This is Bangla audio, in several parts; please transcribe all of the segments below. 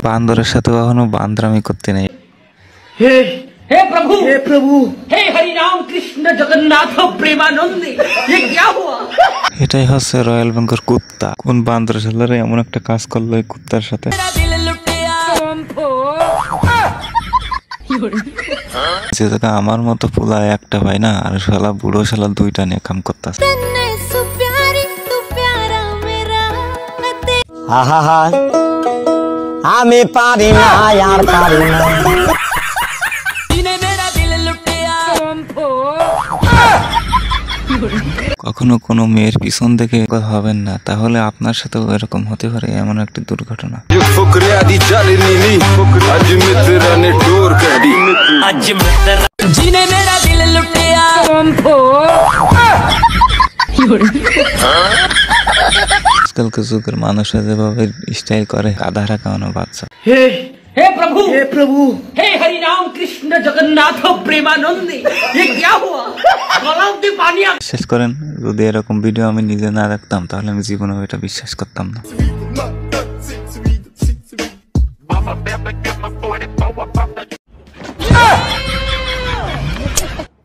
বান্দরের সাথে কখনো বান্দরামি করতে নেই। हे हे प्रभु हे हरि राम कृष्ण जगन्नाथ प्रेमानंदी ये क्या हुआ? এটাই হচ্ছে রয়্যাল বেঙ্গল কুত্তা। কোন বান্দর ছেলেরা এমন একটা কাজ করলো এই কুত্তার সাথে? যেটাকে আমার মতো পোলা একটা ভাই না, আর শালা বুড়ো শালা দুইটা নিয়ে কাম করতেছে। আমি পারি না, আর পারি না। কখনো কোনো মেয়ের পিছন দেখে হবেন না, তাহলে আপনার সাথেও এরকম হতে পারে এমন একটি দুর্ঘটনা। আজকালকে যুগের মানুষরা যেভাবে স্টাইল করে, গাধা রাখানো বাচ্চা। हे प्रभु हे हरि राम कृष्ण जगन्नाथ प्रेमानंदी ये क्या हुआ? गला में पानी आ। বিশ্বাস করেন, যদি এরকম ভিডিও আমি নিজে না দেখতাম তাহলে আমি জীবনে এটা বিশ্বাস করতাম না।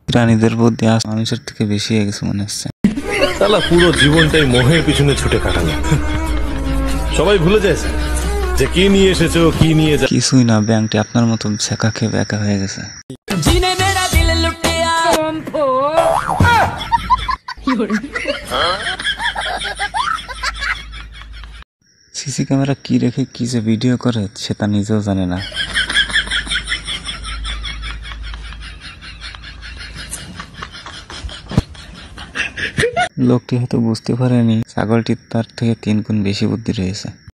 প্রাণীদের বুদ্ধি আজ মানুষের থেকে বেশি হয়ে গেছে মনে হচ্ছে। শালা পুরো জীবনটাই মোহের পিছনে ছুটে কাটানো। সবাই ভুলে যায় যে কি নিয়ে এসেছো, কি নিয়ে যা। কিছুই না, ব্যাংকটি আপনার মতো ছেঁকা খেয়ে বেঁকা হয়ে গেছে। সিসি ক্যামেরা কি রেখে কি যে ভিডিও করে সেটা নিজেও জানে না। লোকটি হয়তো বুঝতে পারেনি ছাগলটির তার থেকে 3 গুণ বেশি বুদ্ধি রয়েছে।